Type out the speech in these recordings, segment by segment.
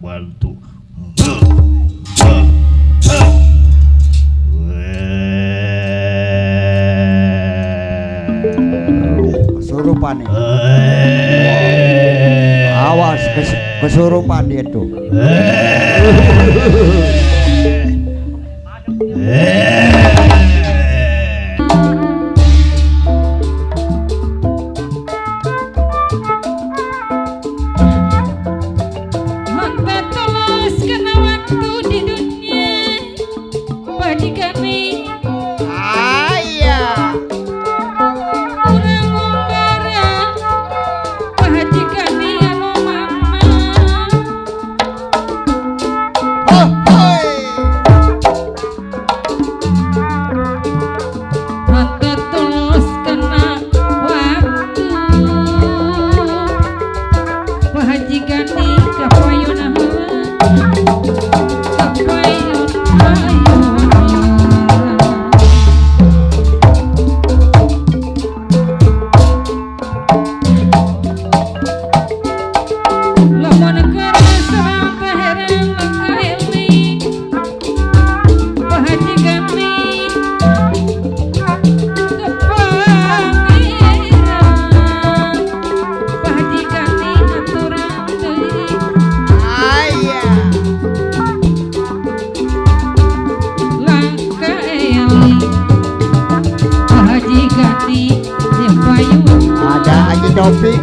bantu. Kesurupan nih. Awas kesurupan dia tuh. Topik.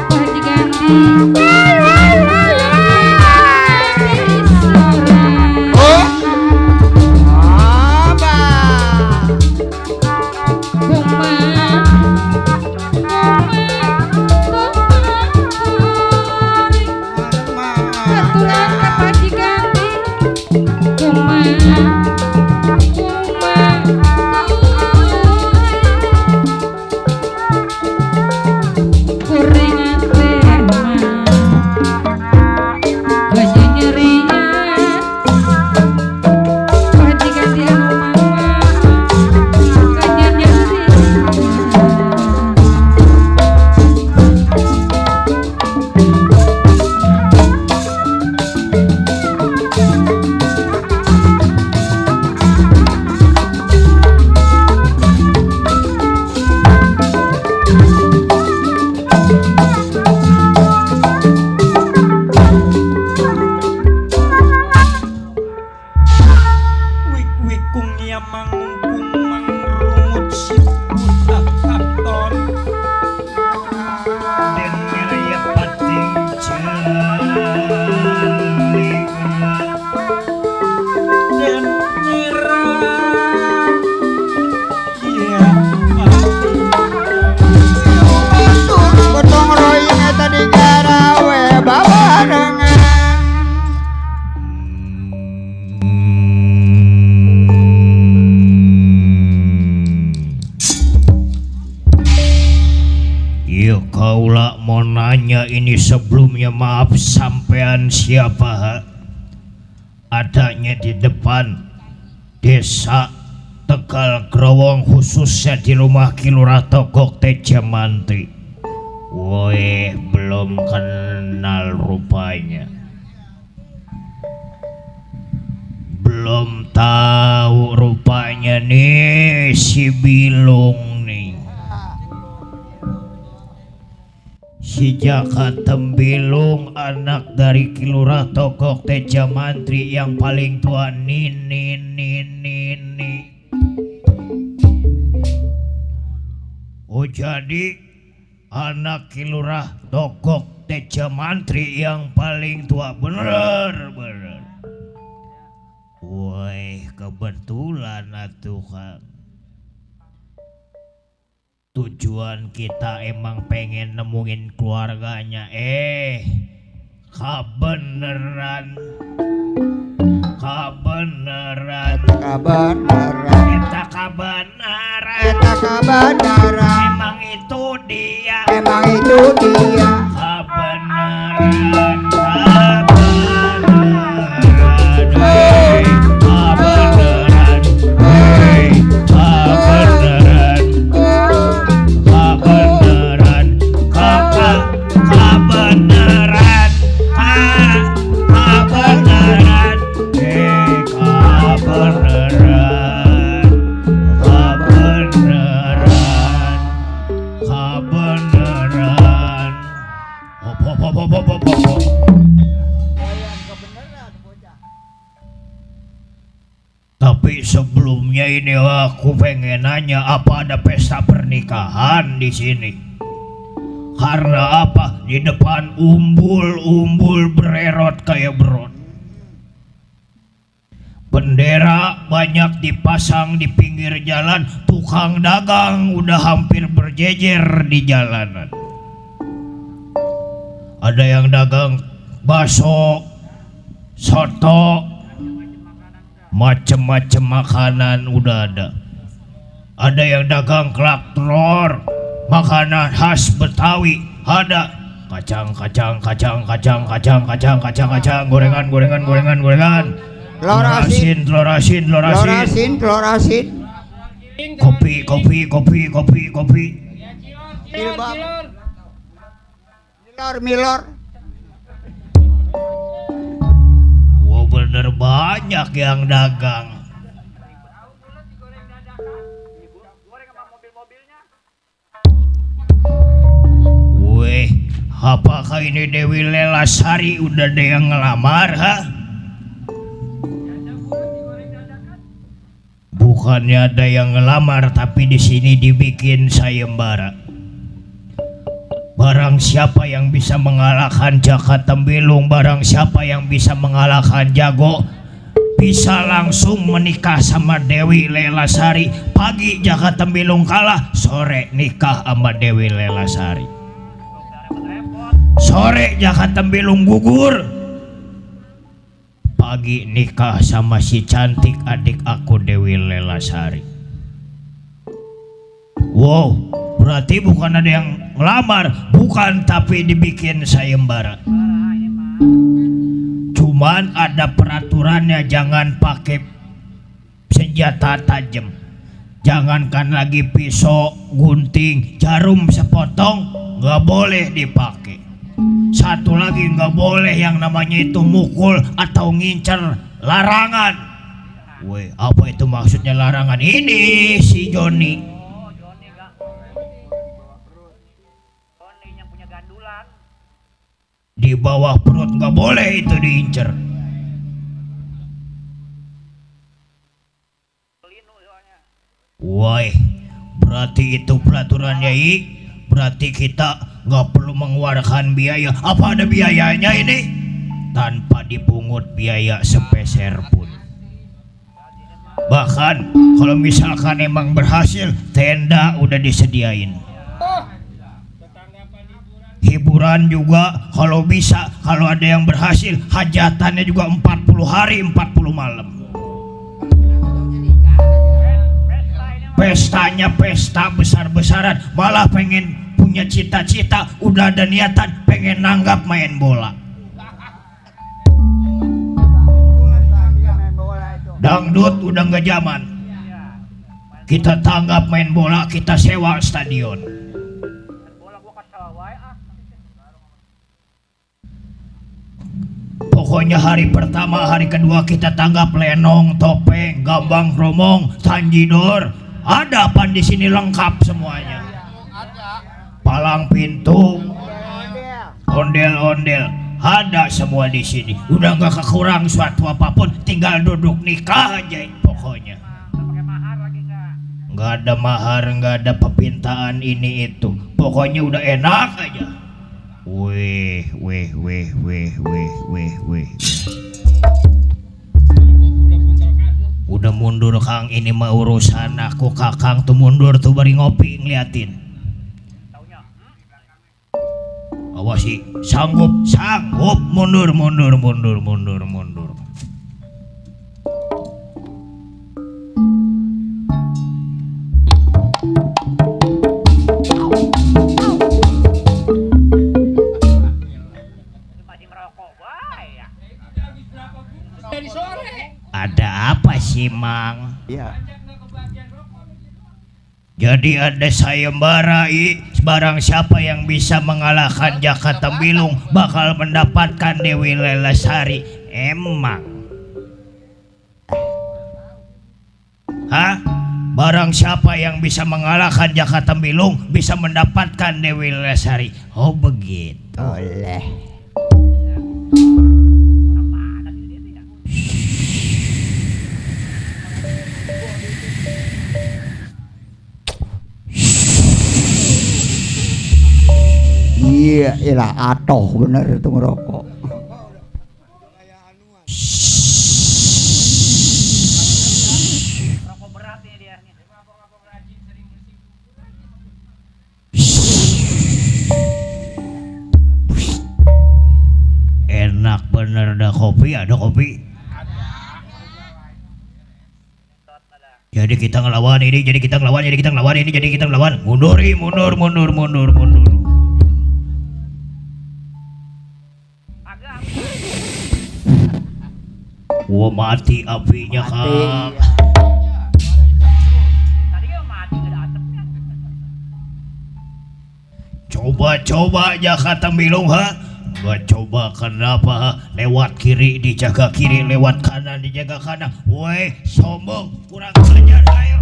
Majikan di dan nyerah ya Gotong royong eta di garawe babarengan. iya kaula mau nanya ini sebelumnya maaf sampean siapa ha? Adanya di depan desa Tegal Growong khususnya di rumah Kilurah Togok Teja Mantri. Woi belum kenal rupanya, belum tahu rupanya nih si Bilung nih, si Jaka Tembilung anak dari Kilurah Togok Teja Mantri yang paling tua Nini. Oh jadi anak Kilurah Togok Teja Mantri yang paling tua, bener. Woi kebetulan atuh Kang. Tujuan kita emang pengen nemuin keluarganya, kabeneran Eta kabenaran. emang itu dia Emang itu dia. kabeneran Tapi sebelumnya ini aku pengen nanya, apa ada pesta pernikahan di sini? Karena apa? Di depan umbul bererot kayak berot. Bendera banyak dipasang di pinggir jalan, tukang dagang udah hampir berjejer di jalanan. Ada yang dagang bakso, soto, macem-macem makanan udah ada. Ada yang dagang kerak telur, makanan khas Betawi ada. Kacang, gorengan. Telur asin. Kopi. Milor. Wah bener banyak yang dagang. Weh, apakah ini Dewi Lelasari udah ada yang ngelamar, ha? Bukannya ada yang ngelamar, tapi di sini dibikin sayembara. Barang siapa yang bisa mengalahkan Jaka Tembilung, barang siapa yang bisa mengalahkan Jago, bisa langsung menikah sama Dewi Lelasari. Pagi Jaka Tembilung kalah, sore nikah sama Dewi Lelasari. Sore Jaka Tembilung gugur, pagi nikah sama si cantik adik aku Dewi Lelasari. Wow, berarti bukan ada yang ngelamar, bukan, tapi dibikin sayembara. Cuman ada peraturannya, jangan pakai senjata tajam. Jangankan lagi pisau, gunting, jarum sepotong nggak boleh dipakai. Satu lagi, nggak boleh yang namanya itu mukul atau ngincer, larangan. Weh, apa itu maksudnya larangan? Ini si Joni. Di bawah perut nggak boleh itu diincer. Woi, berarti itu peraturannya berarti kita nggak perlu mengeluarkan biaya. Apa ada biayanya ini? tanpa dipungut biaya sepeser pun. Bahkan kalau misalkan emang berhasil, tenda udah disediain. Hiburan juga kalau bisa, kalau ada yang berhasil, hajatannya juga 40 hari 40 malam. Pestanya pesta besar-besaran, malah pengen punya cita-cita, udah ada niatan pengen nanggap main bola. Dangdut udah nggak zaman. Kita tanggap main bola, kita sewa stadion. Pokoknya hari pertama, hari kedua kita tanggap lenong, topeng, gambang kromong, tanjidor. Ada apa di sini lengkap semuanya. Palang pintu, ondel-ondel, ada semua di sini. Udah nggak kekurang suatu apapun, tinggal duduk nikah aja pokoknya. Nggak ada mahar, nggak ada perpintaan ini itu. Pokoknya udah enak aja. Weh. Udah mundur Kang, ini mah urusan aku. Kakang tuh mundur tuh bari ngopi ngeliatin. Awas sih, sanggup mundur. Ada apa sih Mang? Iya. Jadi ada sayembara, barang siapa yang bisa mengalahkan Jaka Tembilung bakal mendapatkan Dewi Lelasari. Emang? Hah? Barang siapa yang bisa mengalahkan Jaka Tembilung bisa mendapatkan Dewi Lelasari. Oh begitu. Oleh. Iya, ilah atoh bener itu ngerokok. Rokok berat nih dia. Enak bener, ada kopi. Jadi kita ngelawan ini, jadi kita ngelawan. Mundur. Wah mati apinya Kang. Tadi kan mati nggak ada asapnya. Coba Jaka Tembilung Gak coba kenapa lewat kiri dijaga kiri, lewat kanan dijaga kanan. Woi sombong, kurang ajar ayo.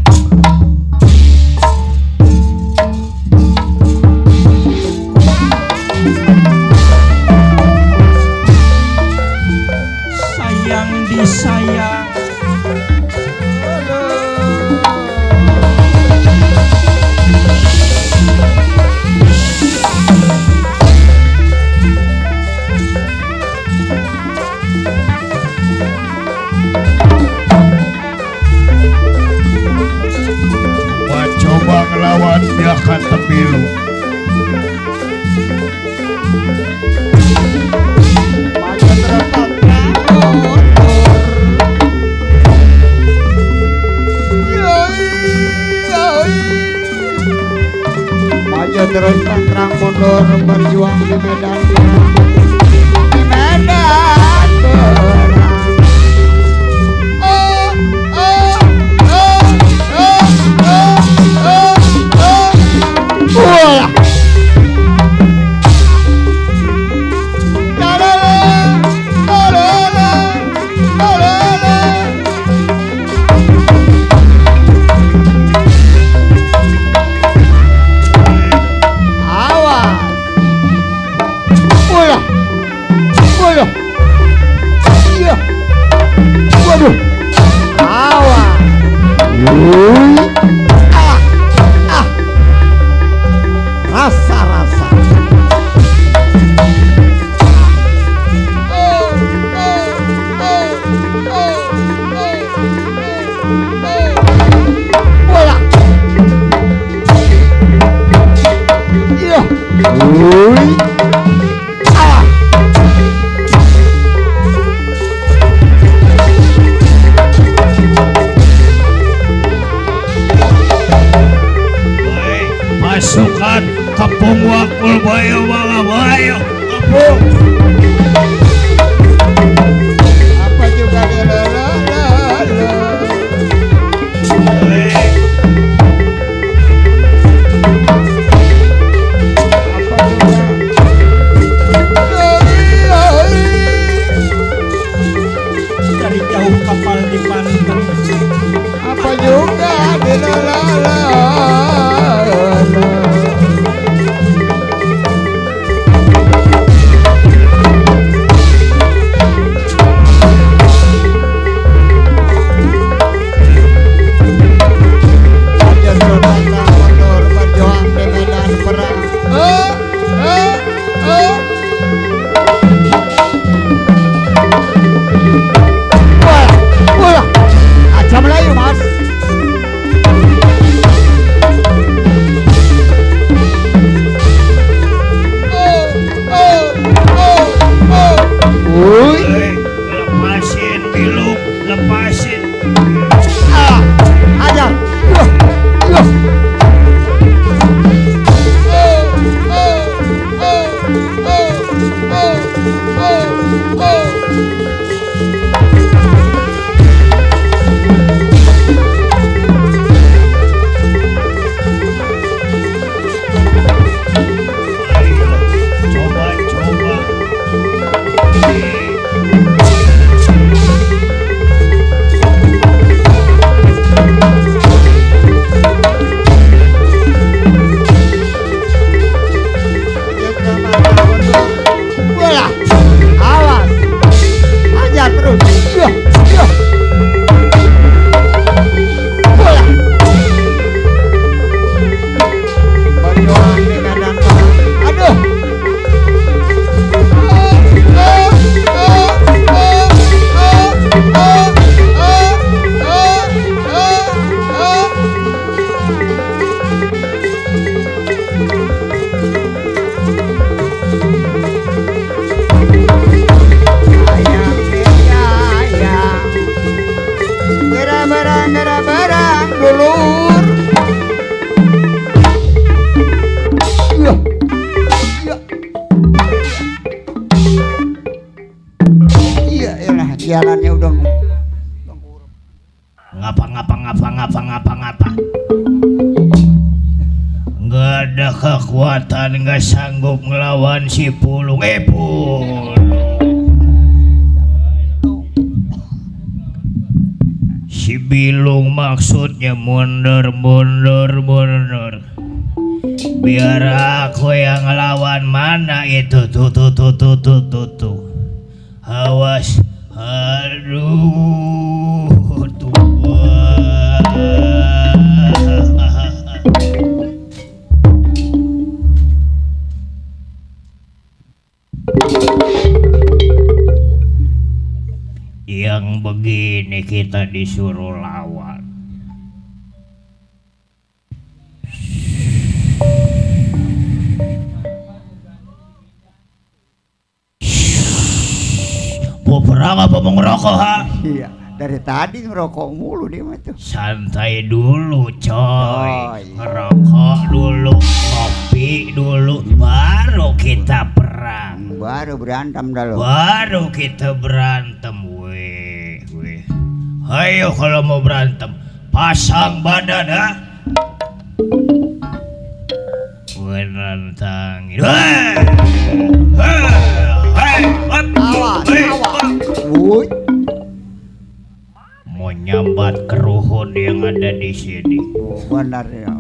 Sayang disayang. Coba ngelawan Jaka Tembilung. Maju terus pantang mundur berjuang di medan perang. Di medan perang. Rasa-rasa. sialannya udah ngapa. Nggak ada kekuatan, nggak sanggup ngelawan si Pulung. Pulung. Si Bilung maksudnya mundur. Biar aku yang ngelawan. Mana itu tuh. Awas. Aduh, tua. Yang begini kita disuruh lawan. Mau perang apa mau ngerokok, ha? iya dari tadi ngerokok mulu dia mah tuh. Santai dulu, coy. Coy. Ngerokok dulu, kopi dulu, baru kita perang. Baru berantem dah lo. Baru kita berantem, weh. Ayo kalau mau berantem, pasang badan, ha? Menantang. Wuih. Mau nyambat keruhun yang ada di sini. Oh, benar ya.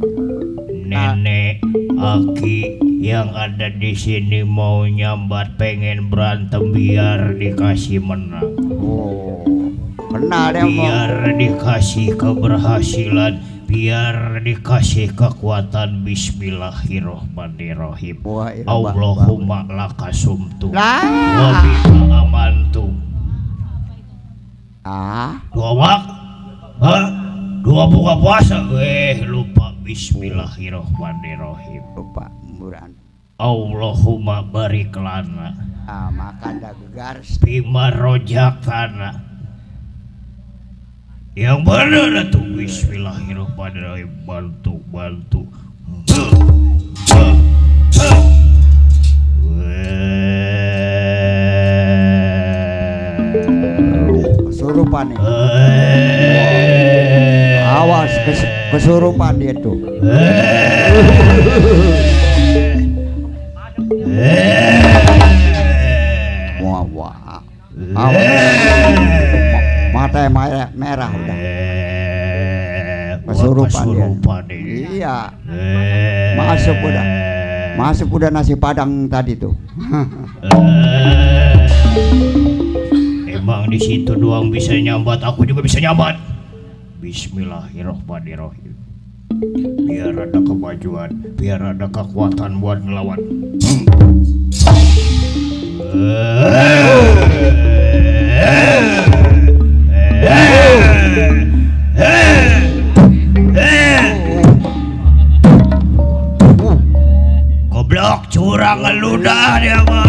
Nenek Aki yang ada di sini mau nyambat, pengen berantem biar dikasih menang. Oh, benar ya mau. Biar dikasih keberhasilan, biar dikasih kekuatan. Bismillahirrohmanirrohim. Wah, iya, Allahumma lakasumtu Lah. wa bika amantu. Dua mak? Hah? Dua buka puasa? Lupa. Bismillahirrohmanirrohim. Lupa murahan. Allahumma barik lana Makan dah gegar. bima rojakana. Yang benar tuh. Bismillahirrohmanirrohim. Bantu. Kesurupan nih. Awas kesurupan dia tuh. Wah. Mata merah udah. Kesurupan dia. Iya. Masuk udah nasi padang tadi tuh. Emang di situ doang bisa nyambat, aku juga bisa nyambat. Bismillahirrohmanirrohim. Biar ada kemajuan, biar ada kekuatan buat ngelawan. Goblok, curang ngeludah dia mah.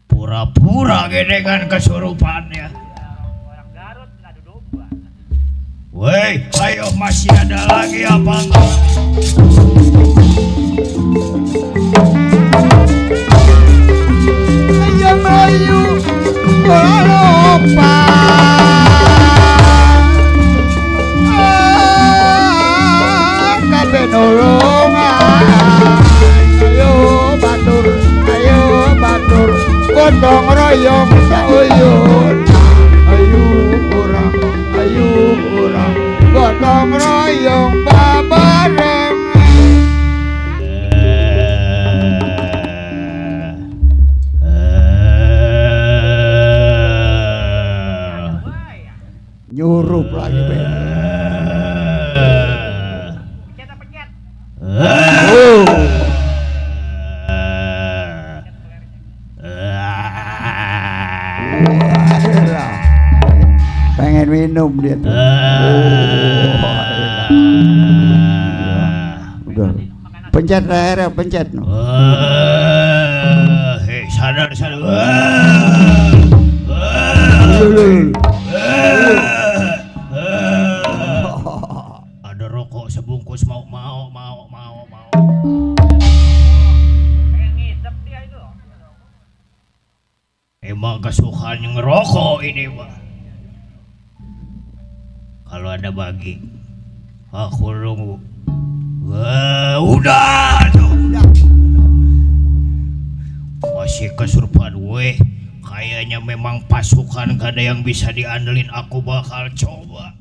Pura-pura gede kan kesurupannya. Orang Garut ngadu domba. Woi, ayo masih ada lagi apa enggak? Ayo Melayu, lupa. Kabeh nolongan. Ayo batur, gotong royong sauyun. Ayo orang, gotong royong babareng. Nyurup lagi be. Pencet. Pengen minum dia tuh. Udah. Pencet leher, pencet no. Hei, sadar. Ada rokok sebungkus mau. Emang kesukaan yang ngerokok ini mah. Kalau ada bagi, aku nunggu. Wah, udah tuh. Masih kesurupan weh. Kayaknya memang pasukan gak ada yang bisa diandelin. Aku bakal coba.